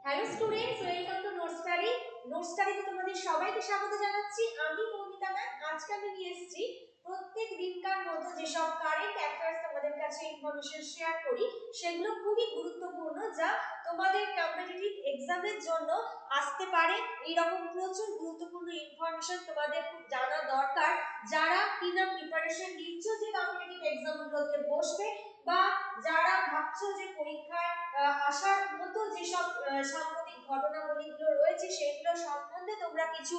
Hello students, welcome to Note Study. Note স্টাডিতে তোমাদের সবাইকে স্বাগত জানাচ্ছি। আমি মৌমিতা ম্যাম। আজকে আমি নিয়ে এসেছি প্রত্যেক দিনকার মতো যেসব কারেন্ট অ্যাফেয়ার্স তোমাদের কাছে ইনফরমেশন শেয়ার করি, সেগুলো খুবই গুরুত্বপূর্ণ, যা তোমাদের কম্পিটিটিভ এক্সামের জন্য আসতে পারে। এইরকম প্রচুর গুরুত্বপূর্ণ ইনফরমেশন তোমাদের খুব জানা দরকার, যারা কিনা প্রিপারেশন নিচ্ছ যে কম্পিটিটিভ এক্সামগুলোতে বসবে, বা যারা ভাবছো যে পরীক্ষায় আসার মতো যেসব সাম্প্রতিক ঘটনাবলীগুলো রয়েছে সেগুলো সম্বন্ধে তোমরা কিছু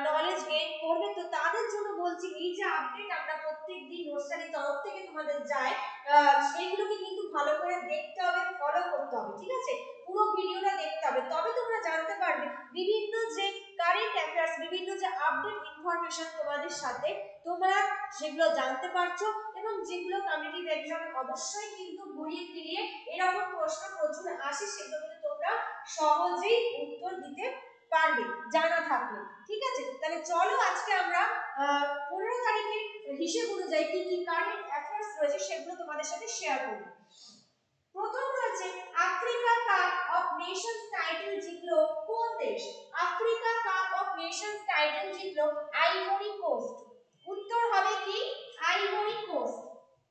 নলেজ গেইন করবে। তো তাদের জন্য বলছি, এই যে আপডেট আমরা প্রত্যেকদিন নোট স্টাডির তরফ থেকে তোমাদের যায়, সেইগুলোকে কিন্তু ভালো করে দেখতে হবে, ফলো করতে হবে। ঠিক আছে, পুরো ভিডিওটা দেখতে হবে, তবে তোমরা জানতে পারবে বিভিন্ন যে কারেন্ট অ্যাফেয়ার্স, বিভিন্ন যে আপডেট ইনফরমেশন তোমাদের সাথে তোমরা সেগুলো জানতে পারছো, এবং যেগুলো কম্পিটিটিভ এক্সামে অবশ্যই কিন্তু ঘুরিয়ে ফিরিয়ে এরকম প্রশ্ন প্রচুর আসে, সেগুলো তোমরা সহজেই উত্তর দিতে পারবে জানা থাকলে। ঠিক আছে, তাহলে চলো আজকে আমরা 15 তারিখের হিসেব অনুযায়ী কি কি কারেন্ট অ্যাফেয়ার্স রয়েছে সেগুলো তোমাদের সাথে শেয়ার করব। প্রথম রয়েছে, Africa cup of Nations title জিতলো কোন দেশ? Africa cup of Nations title জিতলো আইভরি কোস্ট। উত্তর হবে কি আইভরি কোস্ট।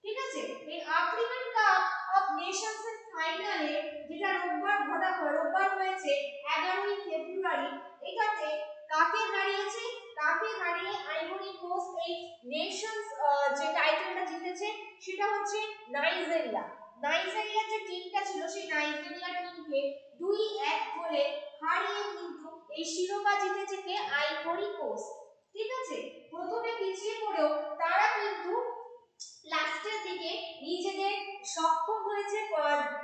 ঠিক আছে, এই আফ্রিকান কাপ অফ নেশনস এর ফাইনালে, যেটা রোববার হয়েছে 11ই ফেব্রুয়ারি, এটাতে কাকে হারিয়েছে? কাকে হারিয়ে আইভরি কোস্ট এই নেশনস যে টাইটেলটা জিতেছে সেটা হচ্ছে নাইজেরিয়া। নাইজেরিয়ার যে টিমটা ছিল সেই নাইজেরিয়া টিমকে 2-1 গোলে হারিয়ে কিন্তু এই শিরোপা জিতেছে কে? Ivory coast. ঠিক আছে, প্রথমে পিছিয়ে পড়েও তারা কিন্তু লাস্টের দিকে নিজেদের সক্ষম হয়েছে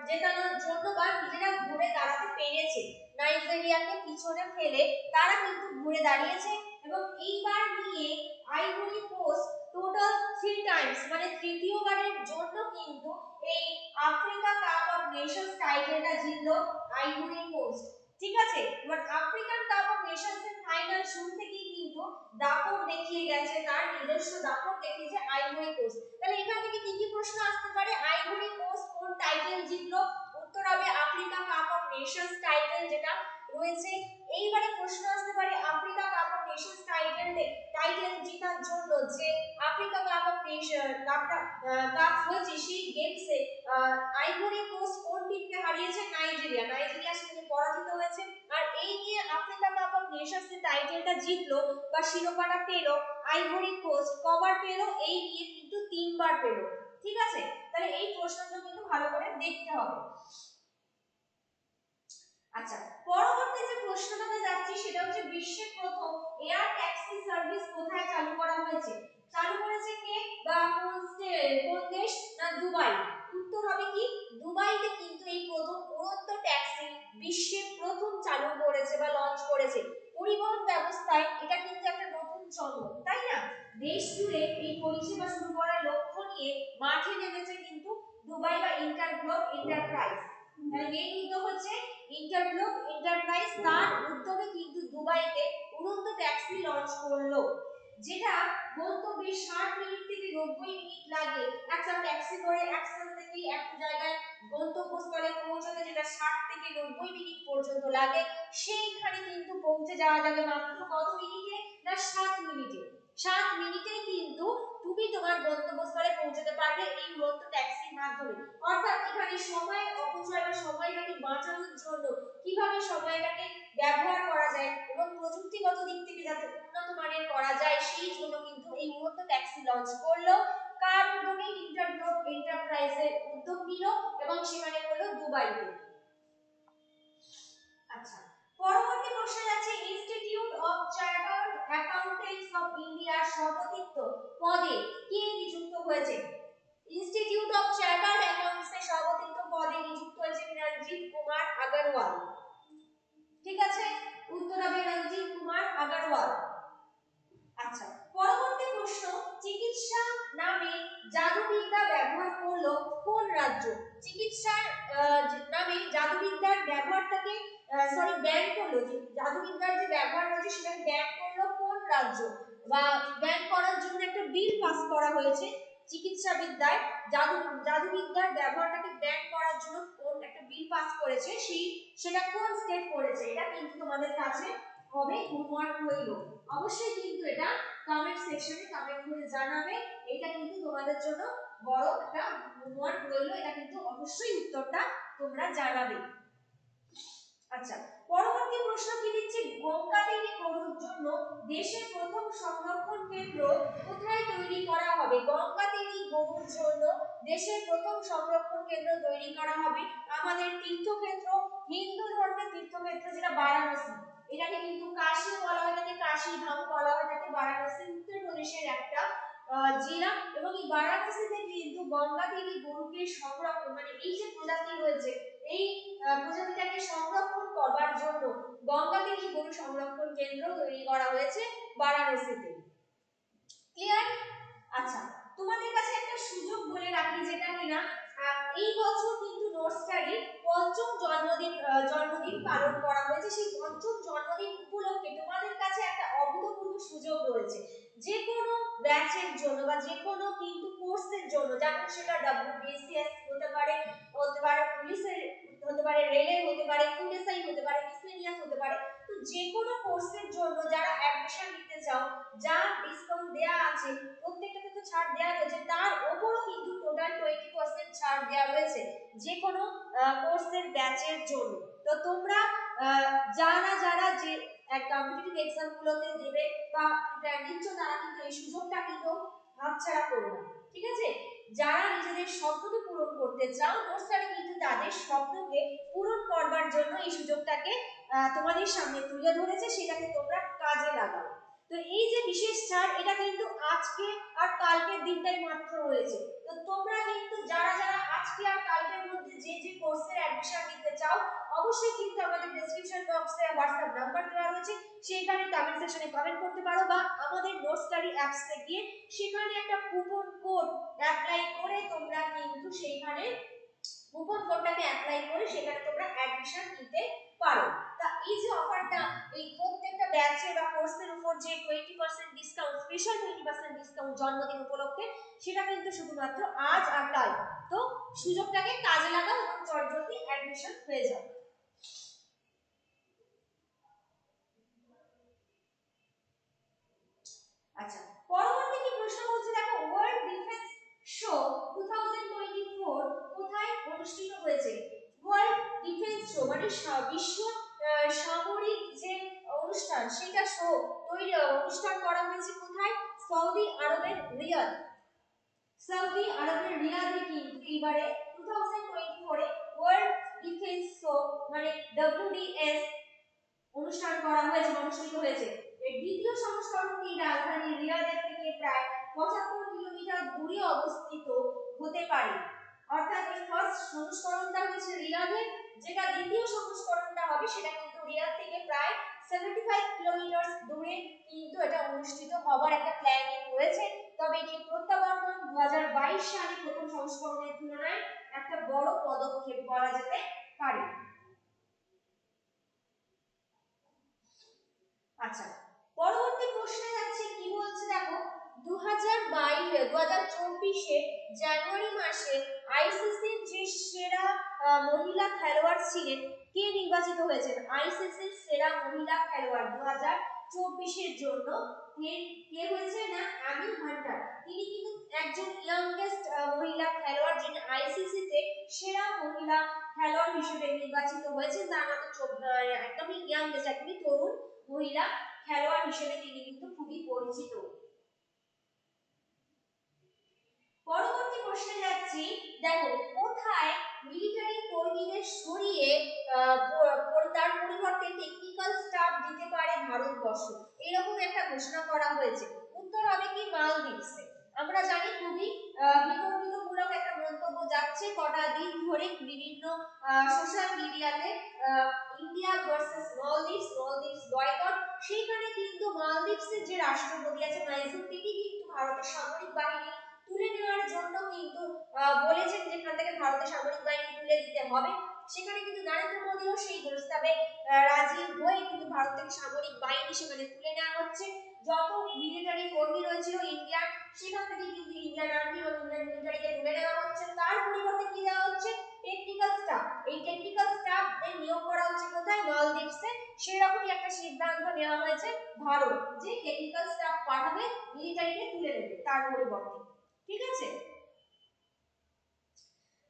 জেতানোর জন্য, বা নিজেরা ঘুরে দাঁড়াতে পেরেছে। নাইজেরিয়াকে পিছনে ফেলে তারা কিন্তু ঘুরে দাঁড়িয়েছে, এবং এইবার নিয়ে আইভরি কোস্ট টোটাল 3 টাইমস, মানে তৃতীয়বারের জন্য কিন্তু এই আফ্রিকা কাপ অফ নেশনস টাইটেলটা জিতলো আইভরি কোস্ট। ঠিক আছে, এবার আফ্রিকান কাপ অফ নেশনস এর ফাইনাল শুরু থেকেই কিন্তু দাপট দেখিয়ে গেছে, তার নিজস্ব দাপট দেখিয়েছে আইভরি কোস্ট। তাহলে এখান থেকে কি কি প্রশ্ন আসতে পারে? আইভরি কোস্ট কোন টাইটেল জিতলো? উত্তর হবে Africa cup of Nations title যেটা রয়েছে। এইবারে প্রশ্ন আসতে পারে Africa cup of Nations title জেতার জন্য যে Africa cup of nation cup হয়েছে সেই গেমসে আইভরি কোস্ট কোন টিমকে হারিয়েছে? নাইজেরিয়া। নাইজেরিয়ার সঙ্গে পরাজিত হয়েছে, আর এই নিয়ে আফ্রিকা কাপ অফ নেশনস এর টাইটেলটা জিতলো বা শিরোপাটা পেল আইভরি কোস্ট। কবার পেল? এই নিয়ে কিন্তু 3 বার পেল। ঠিক আছে, তাহলে এই প্রশ্নটা কিন্তু ভালো করে দেখতে হবে। আচ্ছা, পরবর্তী যে প্রশ্নটাতে যাচ্ছি সেটা হচ্ছে, বিশ্বের প্রথম এয়ার ট্যাক্সি সার্ভিস কোথায় চালু করা হয়েছে? চালু করেছে কে বা কোন দেশ? না দুবাই। উত্তর হবে কি দুবাইতে কিন্তু এই প্রথম উড়ন্ত ট্যাক্সি বিশ্বের প্রথম চালু করেছে বা লঞ্চ করেছে। পরিবহন ব্যবস্থায় এটা কিন্তু একটা নতুন চমক, তাই না? দেশ জুড়ে এই পরিষেবা শুরু করার লক্ষ্য নিয়ে মাঠে নেমেছে কিন্তু দুবাই বা ইন্টারগ্লোব এন্টারপ্রাইজ। তাহলে মেইন উদ্যোগ হচ্ছে ইন্টারগ্লোব এন্টারপ্রাইজ, তার উদ্যোগে কিন্তু দুবাইতে উড়ন্ত ট্যাক্সি লঞ্চ করলো, যেটা গন্তব্যে 60 মিনিট থেকে 90 মিনিট লাগে। একটা ট্যাক্সি করে এক স্থান থেকে একটা জায়গায় গন্তব্যস্থলে পৌঁছাতে যেটা 60 থেকে 90 মিনিট পর্যন্ত লাগে, সেইখানে কিন্তু পৌঁছে যাওয়া যাবে মাত্র কত মিনিটে? না 7 মিনিটে। 7 মিনিটেই কিন্তু তুমি তোমার গন্তব্যস্থলে পৌঁছাতে পারবে এই উড়ন্ত ট্যাক্সির মাধ্যমে। অর্থাৎ এখানে সময় অপচয় বা সময়টাকে বাঁচানোর জন্য কিভাবে সময়টাকে ব্যবহার করা যায় এবং প্রযুক্তিগত দিক থেকে যাতে উন্নত মানের করা যায়, সেই জন্য কিন্তু এই উড়ন্ত ট্যাক্সি লঞ্চ করলো। কার উদ্যোগে? ইন্টারগ্লোব এন্টারপ্রাইজের উদ্যোগ নিল, এবং সেখানে করলো দুবাইতে। আচ্ছা, পরবর্তী প্রশ্ন আছে, institute of chartered accountants of ইন্ডিয়ার সভাপতিত্ব পদে কে নিযুক্ত হয়েছে? ইনস্টিটিউট অফ চার্টার্ড অ্যাকাউন্টস এর সভাপতিত্ব পদে নিযুক্ত হয়েছে রঞ্জিত কুমার আগরওয়াল। ঠিক আছে, উত্তর হবে রঞ্জিত কুমার আগরওয়াল। আচ্ছা, পরবর্তী প্রশ্ন, চিকিৎসা নামে জাদুবিদ্যা ব্যবহার করলো কোন রাজ্য? চিকিৎসার নামে জাদুবিদ্যার ব্যবহারটাকে ব্যান করলো, যে জাদুবিদ্যার যে ব্যবহার রয়েছে সেটাকে ব্যান করলো কোন রাজ্য, বা ব্যান করার জন্য একটা বিল পাস করা হয়েছে, চিকিৎসাবিদ্যায় জাদুবিদ্যার ব্যবহারটাকে ব্যান করার জন্য কোন একটা বিল পাস করেছে, সেটা কোন স্টেট করেছে, এটা কিন্তু তোমাদের কাছে হবে হোমওয়ার্ক রইল। অবশ্যই কিন্তু এটা কমেন্ট সেকশনে কমেন্ট করে জানাবে, এটা কিন্তু তোমাদের জন্য বড় একটা হোমওয়ার্ক রইল, এটা কিন্তু অবশ্যই উত্তরটা তোমরা জানাবে। আচ্ছা, পরবর্তী প্রশ্ন কি দিচ্ছে, গঙ্গাদেবী গরুর জন্য দেশের প্রথম সংরক্ষণ কেন্দ্র কোথায় তৈরি করা হবে? গঙ্গাদেবী গরুর জন্য দেশের প্রথম সংরক্ষণ কেন্দ্র তৈরি করা হবে আমাদের তীর্থক্ষেত্র, হিন্দু ধর্মের তীর্থক্ষেত্র যেটা বারাণসী, এটাকে কিন্তু কাশী বলা হয়, এটাকে কাশী ধাম বলা হয়, এটাকে বারাণসী উত্তরপ্রদেশের একটা জেলা, এবং এই বারাণসীতে কিন্তু গঙ্গাদেবী গরুকে সংরক্ষণ মানে এই যে প্রজাতি রয়েছে এই প্রজাতিটাকে সংরক্ষণ করবার জন্য গঙ্গাদেবী গরু সংরক্ষণ কেন্দ্র তৈরি করা হয়েছে বারাণসীতে। ক্লিয়ার? আচ্ছা, তোমাদের কাছে একটা সুযোগ বলে রাখি, যেটা কিনা এই বছর কিন্তু নোটসটারই পঞ্চম জন্মদিন পালন করা হয়েছে। সেই পঞ্চম জন্মদিন উপলক্ষে তোমাদের কাছে একটা অভূতপূর্ব সুযোগ রয়েছে। যে কোনো ব্যাচের জন্য বা যে কোনো কিন্তু কোর্সের জন্য, যেমন সেটা WBCS হতে পারে পুলিশের হতে পারে, রেলের হতে পারে, ফুডএসআই হতে পারে, মিসলেনিয়াস হতে পারে, তো যে কোনো কোর্সের জন্য যারা অ্যাডমিশন নিতে চাও, যা ডিসকাউন্ট দেয়া আছে প্রত্যেকটাতে তো ছাড় দেয়া রয়েছে, তার উপরও কিন্তু টোটাল 20% ছাড় দেয়া রয়েছে যে কোনো কোর্সের ব্যাচের জন্য। তো তোমরা যারা যে কম্পিটিটিভ এক্সাম গুলোতে দেবে বা নিচ্ছ, তারা কিন্তু এই সুযোগটা কিন্তু হাতছাড়া করো না, ঠিক আছে? যারা নিজেদের স্বপ্নকে পূরণ করতে চাও, নোটসটারে কিন্তু তাদের স্বপ্নকে পূরণ করবার জন্য এই সুযোগটাকে তোমাদের সামনে তুলে ধরেছে, সেটাকে তোমরা কাজে লাগাও। তো এই যে বিশেষ ছাড়, এটা কিন্তু আজকে আর কালকের দিনটাই মাত্র রয়েছে। তো তোমরা কিন্তু যারা আজকে আর কালকের মধ্যে যে কোর্সের অ্যাডমিশন নিতে চাও, অবশ্যই কিন্তু আমাদের ডেসক্রিপশন বক্সে হোয়াটসঅ্যাপ নাম্বার দেওয়া রয়েছে, সেইখানে কমেন্ট সেকশনে কমেন্ট করতে পারো, বা আমাদের নোটসটারি অ্যাপসে গিয়ে সেখানে একটা কুপন কোড অ্যাপ্লাই করে তোমরা কিন্তু সেইখানে কুপন কোডটাকে অ্যাপ্লাই করে সেখানে তোমরা অ্যাডমিশন নিতে পারো। তা এই যে অফারটা, এই প্রত্যেকটা ব্যাচে বা কোর্সের উপর যে 20% ডিসকাউন্ট, স্পেশাল 20% ডিসকাউন্ট জন্মদিন উপলক্ষে, সেটা কিন্তু শুধুমাত্র আজ আর কাল। তো সুযোগটাকে কাজে লাগাও এবং জলদি অ্যাডমিশন হয়ে যাও। আচ্ছা, পরবর্তী কি প্রশ্ন বলছে দেখো, ওয়ার্ল্ড ডিফেন্স শো 2024 কোথায় অনুষ্ঠিত হয়েছে? ওয়ার্ল্ড ডিফেন্স শো মানে বিশ্ব সামরিক যে অনুষ্ঠান, সেটা অনুষ্ঠান করা হয়েছে কোথায়? সৌদি আরবের রিয়াদ। সৌদি আরবের রিয়াদে কিন্তু এবারে 2024 এ ওয়ার্ল্ড ডিফেন্স শো মানে WDS অনুষ্ঠান করা হয়েছে, অনুষ্ঠিত হয়েছে। এর দ্বিতীয় সংস্করণটি রাজধানী রিয়াদের থেকে প্রায় 75 কিলোমিটার দূরে অবস্থিত হতে পারে। অর্থাৎ এই ফার্স্ট সংস্করণটা হচ্ছে রিয়াদে, যেটা দ্বিতীয় সংস্করণটা হবে সেটা কিন্তু রিয়াদ থেকে প্রায় 75 কিলোমিটার দূরে কিন্তু এটা অনুষ্ঠিত হবার একটা প্ল্যানিং রয়েছে। তবে এটি প্রত্যাবর্তন 2022 সালে প্রথম সংস্করণের তুলনায় একটা বড় পদক্ষেপ বলা যেতে পারে। আচ্ছা, পরবর্তী প্রশ্নে যাচ্ছে, কি বলছে দেখো, 2024 জানুয়ারি মাসে আইসিসির যে সেরা মহিলা খেলোয়াড় ছিলেন, কে নির্বাচিত হয়েছেন? আইসিসির সেরা মহিলা খেলোয়াড় 2024 জন্য কে হয়েছে না অ্যামি হান্টার। তিনি কিন্তু একজন ইয়াংগেস্ট মহিলা খেলোয়াড়, যিনি আইসিসিতে সেরা মহিলা খেলোয়াড় হিসেবে নির্বাচিত হয়েছেন। তার মাত্র একদমই ইয়াংগেস্ট, একদমই তরুণ মহিলা খেলোয়াড় হিসেবে তিনি কিন্তু খুবই পরিচিত। পরবর্তী প্রশ্নে যাচ্ছি, দেখো, কোথায় মিলিটারি কর্মীদের সরিয়ে তার পরিবর্তে টেকনিক্যাল স্টাফ দিতে পারে ভারতবর্ষ, এরকম একটা ঘোষণা করা হয়েছে। উত্তর হবে কি মালদ্বীপসে। আমরা জানি খুবই বিতর্কিতমূলক একটা মন্তব্য যাচ্ছে কটা দিন ধরে বিভিন্ন সোশ্যাল মিডিয়াতে, ইন্ডিয়া ভার্সেস মালদ্বীপস বয়কট। সেইখানে কিন্তু মালদ্বীপসের যে রাষ্ট্রপতি আছে নাইজুম, তিনি কিন্তু ভারতের সামরিক বাহিনী তুলে নেওয়ার জন্য কিন্তু বলেছেন যেখান থেকে ভারতের সামরিক বাহিনী তুলে দিতে হবে। সেখানে কিন্তু নরেন্দ্র মোদীও সেই প্রস্তাবে রাজি হয়ে কিন্তু ভারত থেকে সামরিক বাহিনী সেখানে তুলে নেওয়া হচ্ছে। যত মিলিটারি কর্মী রয়েছিল ইন্ডিয়ান, সেখান থেকে কিন্তু ইন্ডিয়ান আর্মি এবং ইন্ডিয়ান মিলিটারিকে তুলে নেওয়া হচ্ছে। তার পরিবর্তে কি দেওয়া হচ্ছে? Technical staff. এই টেকনিক্যাল স্টাফদের নিয়োগ করা হচ্ছে কোথায়? মালদ্বীপসে। সেরকমই একটা সিদ্ধান্ত নেওয়া হয়েছে ভারত, যে টেকনিক্যাল স্টাফ পাঠাবে, মিলিটারিকে তুলে নেবে তার পরিবর্তে। ঠিক আছে।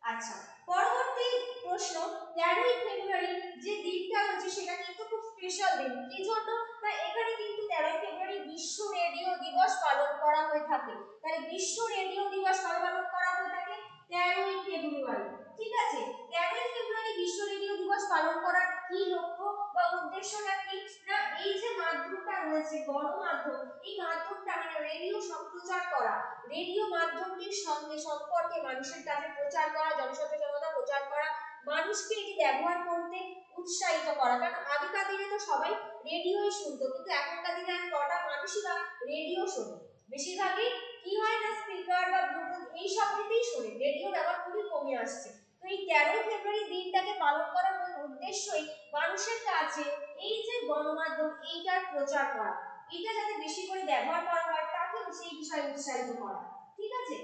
আচ্ছা, পরবর্তী প্রশ্ন, 13ই ফেব্রুয়ারি যে দিনটা রয়েছে সেটা কিন্তু খুব স্পেশাল দিন। কি জন্য? না এখানে কিন্তু 13ই ফেব্রুয়ারি বিশ্ব রেডিও দিবস পালন করা হয়ে থাকে। তাহলে বিশ্ব রেডিও দিবস কবে পালন করা হয়ে থাকে? 13ই ফেব্রুয়ারি। ঠিক আছে। 13ই ফেব্রুয়ারি বিশ্ব রেডিও দিবস পালন করার কি লক্ষ্য বা উদ্দেশ্যটা কি? না এই যে মাধ্যমটা রয়েছে গণমাধ্যম, এই মাধ্যমটা মানে রেডিও সম্প্রচার করা, রেডিও মাধ্যমটির সঙ্গে সম্পর্কে মানুষের কাছে প্রচার করা, জনসচেতনতা প্রচার করা, মানুষকে এটি ব্যবহার করতে উৎসাহিত করা। কারণ আগেকার দিনে তো সবাই রেডিওই শুনতো, কিন্তু এখনকার দিনে আর কটা মানুষই বা রেডিও শোনে? বেশিরভাগই কি হয় না স্পিকার বা ব্লুটুথ এই সব দিতেই শোনে, রেডিও ব্যবহার খুবই কমে আসছে। তো এই 13ই ফেব্রুয়ারি দিনটাকে পালন করার মূল উদ্দেশ্যই মানুষের কাছে এই যে গণমাধ্যম এইটার প্রচার করা, এটা যাতে বেশি করে ব্যবহার করা হয় তাকে সেই বিষয়ে উৎসাহিত করা। ঠিক আছে।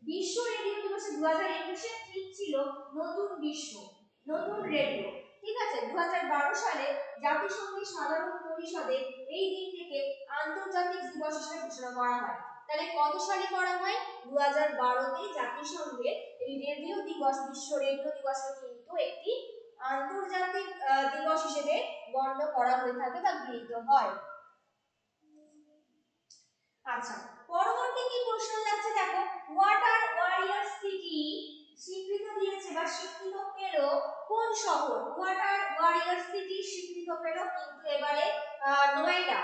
বিশ্ব রেডিও দিবসে 2021 ঠিক ছিল নতুন বিশ্ব, নতুন রেডিও। ঠিক আছে। 2012 সালে জাতিসংঘের সাধারণ পরিষদে এই দিনটিকে আন্তর্জাতিক দিবস হিসেবে ঘোষণা করা হয়। তাহলে কত সালে করা হয়? 2012 তে জাতিসংঘে এই রেডিও দিবস, বিশ্ব রেডিও দিবসকে কিন্তু একটি আন্তর্জাতিক দিবস হিসেবে গণ্য করা হয়ে থাকে বা গৃহীত হয়। আচ্ছা, পরবর্তী কি প্রশ্ন যাচ্ছে দেখো, ওয়াটার ওয়ারিয়ার সিটি স্বীকৃতি দিয়েছে বা স্বীকৃতি পেল কোন শহর? ওয়াটার ওয়ারিয়ার সিটি স্বীকৃতি পেল কিন্তু এবারে নয়ডা।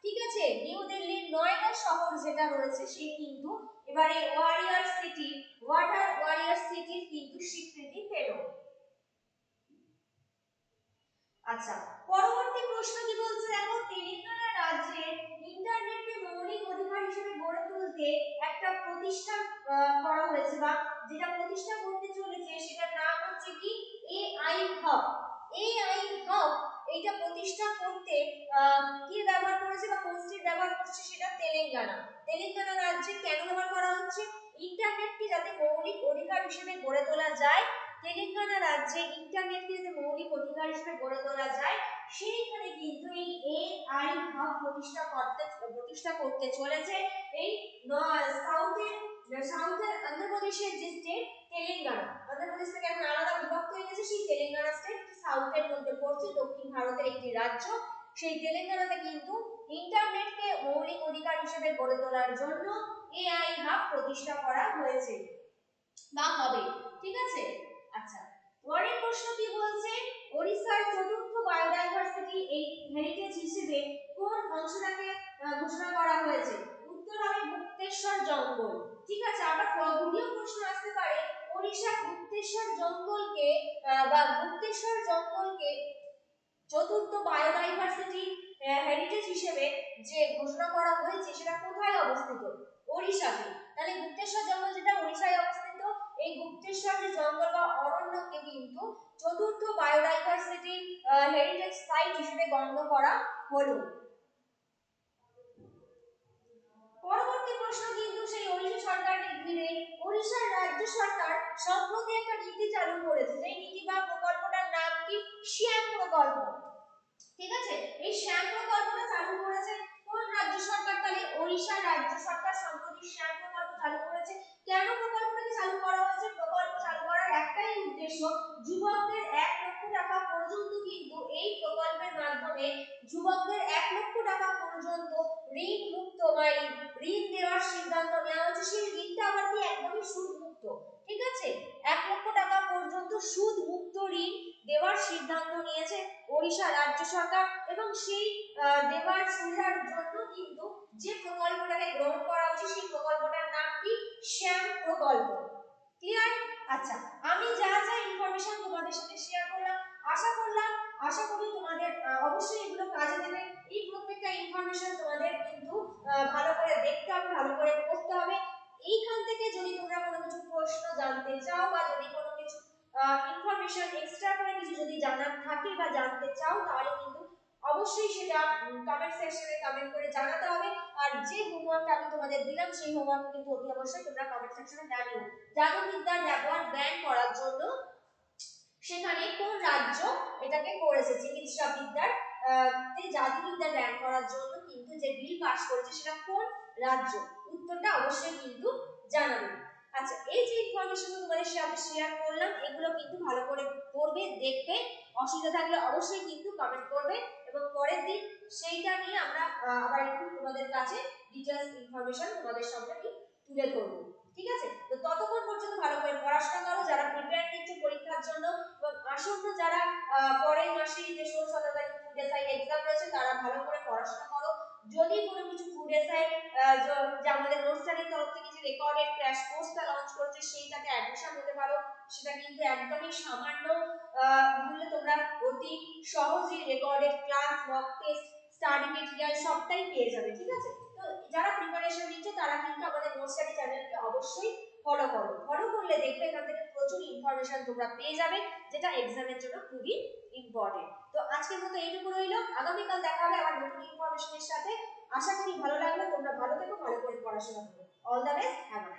ঠিক আছে। নিউ দিল্লির নয়ডা শহর যেটা রয়েছে সে কিন্তু এবারে ওয়ারিয়ার সিটি, ওয়াটার ওয়ারিয়ার সিটির কিন্তু স্বীকৃতি পেল। আচ্ছা, পরবর্তী প্রশ্ন কি বলছে দেখো, তেলেঙ্গানা রাজ্যে ইন্টারনেটকে মৌলিক অধিকার হিসেবে গড়ে তুলতে একটা প্রতিষ্ঠান করা হয়েছে বা যেটা প্রতিষ্ঠা করতে চলেছে সেটার নাম হচ্ছে কি? AI hub. এআই হাব এইটা প্রতিষ্ঠা করতে কি ব্যবহার করেছে বা কোন স্টেট ব্যবহার করছে? সেটা তেলেঙ্গানা। তেলেঙ্গানা রাজ্যে কেন ব্যবহার করা হচ্ছে? ইন্টারনেটকে যাতে মৌলিক অধিকার হিসেবে গড়ে তোলা যায়, তেলেঙ্গানা রাজ্যে ইন্টারনেটকে যাতে মৌলিক অধিকার হিসেবে গড়ে তোলা যায়, সেইখানে কিন্তু এই এআই হাব প্রতিষ্ঠা করতে চলেছে এই সাউথের অন্ধ্রপ্রদেশের যে স্টেট তেলেঙ্গানা। অন্ধ্রপ্রদেশ থেকে এখন আলাদা বিভক্ত হয়ে গেছে, সেই তেলেঙ্গানা স্টেট সাউথের মধ্যে পড়ছে, দক্ষিণ ভারতের একটি রাজ্য। সেই তেলেঙ্গানাতে কিন্তু ইন্টারনেটকে মৌলিক অধিকার হিসেবে গড়ে তোলার জন্য এআই হাব প্রতিষ্ঠা করা হয়েছে বা হবে। ঠিক আছে। আচ্ছা, পরের প্রশ্ন কি বলছে, ওড়িশার চতুর্থ বায়োডাইভার্সিটি এই হেরিটেজ হিসেবে কোন অংশটাকে ঘোষণা করা হয়েছে? উত্তর হবে গুপ্তেশ্বর জঙ্গল। ঠিক আছে। আবার ভূগোলীয় প্রশ্ন আসতে পারে, ওড়িশার গুপ্তেশ্বর জঙ্গলকে বা গুপ্তেশ্বর জঙ্গলকে চতুর্থ বায়োডাইভার্সিটি হেরিটেজ হিসেবে যে ঘোষণা করা হয়েছে সেটা কোথায় অবস্থিত? ওড়িশাতে। তাহলে গুপ্তেশ্বর জঙ্গল যেটা ওড়িশায় অবস্থিত, এই গুপ্তেশ্বর যে জঙ্গল বা অরণ্যকে কিন্তু চতুর্থ বায়োডাইভার্সিটি হেরিটেজ সাইট হিসেবে গণ্য করা হলো। পরবর্তী প্রশ্ন কিন্তু সেই ওড়িশা সরকারকে ঘিরে। ওড়িশার রাজ্য সরকার সম্প্রতি একটা নীতি চালু করেছে, সেই নীতি বা প্রকল্পটার নাম কি? শ্যাম প্রকল্প। ঠিক আছে। এই শ্যাম প্রকল্পটা চালু করেছে কোন রাজ্য সরকার? তাহলে ওড়িশা রাজ্য সরকার সম্প্রতি শ্যাম প্রকল্প চালু করেছে। কেন প্রকল্পটাকে চালু করা হয়েছে? প্রকল্প চালু করার একটাই উদ্দেশ্য, যুবকদের 1 লক্ষ টাকা পর্যন্ত কিন্তু এই প্রকল্পের মাধ্যমে যুবকদের 1 লক্ষ টাকা পর্যন্ত ঋণ মুক্ত বা ঋণ দেওয়ার সিদ্ধান্ত নেওয়া হয়েছে। সেই ঋণটা আবার কি? একদমই সুদ মুক্ত। ঠিক আছে। 1 লক্ষ টাকা পর্যন্ত সুদ মুক্ত ঋণ দেওয়ার সিদ্ধান্ত নিয়েছে ওড়িশা রাজ্য সরকার, এবং সেই দেওয়ার সুবিধার জন্য কিন্তু যে প্রকল্পটাকে গ্রহণ করা হয়েছে সেই প্রকল্পটার নাম কি? শ্যাম প্রকল্প। ক্লিয়ার? আচ্ছা, আমি যা যা ইনফরমেশন তোমাদের সাথে শেয়ার করলাম, আশা করি তোমাদের অবশ্যই এগুলো কাজে দেবে। এই প্রত্যেকটা ইনফরমেশন তোমাদের কিন্তু ভালো করে দেখতে হবে, ভালো করে পড়তে হবে। এইখান থেকে যদি তোমরা কোনো কিছু প্রশ্ন জানতে চাও বা যদি কোনো কিছু ইনফরমেশন এক্সট্রা করে কিছু যদি জানার থাকে বা জানতে চাও, তাহলে কিন্তু অবশ্যই সেটা কমেন্ট সেকশনে কমেন্ট করে জানাতে হবে। আর যে হোমওয়ার্কটা আমি তোমাদের দিলাম সেই হোমওয়ার্ক কিন্তু অতি অবশ্যই তোমরা কমেন্ট সেকশনে জানিও। জাদুবিদ্যার ব্যবহার ব্যান করার জন্য সেখানে কোন রাজ্য এটাকে করেছে, চিকিৎসা বিদ্যার জাদুবিদ্যার ব্যান করার জন্য কিন্তু যে বিল পাস করেছে সেটা কোন রাজ্য, উত্তরটা অবশ্যই কিন্তু জানাবে। আচ্ছা, এই যে ইনফরমেশন তোমাদের সাথে শেয়ার করলাম এগুলো কিন্তু ভালো করে পড়বে, দেখবে, অসুবিধা থাকলে অবশ্যই কিন্তু কমেন্ট করবে এবং পরের দিন সেইটা নিয়ে আমরা আবার একটু তোমাদের কাছে ডিটেইলস ইনফরমেশন তোমাদের সামনে আমি তুলে ধরবো। ঠিক আছে, তো ততক্ষণ পর্যন্ত ভালো করে পড়াশোনা করো যারা প্রিপেয়ার নিচ্ছ পরীক্ষার জন্য, এবং আসন্ন যারা পরের মাসে যে 16-17 তারিখ ফুড এসআই এক্সাম রয়েছে তারা ভালো করে পড়াশোনা করো। যদি কোনো কিছু ফুড এসআই যে আমাদের নোটসারির তরফ থেকে যে রেকর্ডেড ক্র্যাশ কোর্সটা লঞ্চ করছে সেইটাতে অ্যাডমিশন হতে পারো, সেটা কিন্তু একদমই সামান্য মূল্যে তোমরা অতি সহজেই recorded class, mock test, study material সবটাই পেয়ে যাবে। ঠিক আছে, তো যারা প্রিপারেশন নিচ্ছে তারা কিন্তু আমাদের নোটসারি চ্যানেলকে অবশ্যই ফলো করো। ফলো করলে দেখবে এখান থেকে প্রচুর ইনফরমেশন তোমরা পেয়ে যাবে যেটা এক্সামের জন্য খুবই ইম্পর্টেন্ট। তো আজকের মতো এইটুকু রইলো, আগামীকাল দেখা হবে আবার নতুন ইনফরমেশনের সাথে। আশা করি ভালো লাগলো, তোমরা ভালো থেকো, ভালো করে পড়াশোনা করো। All the best, have a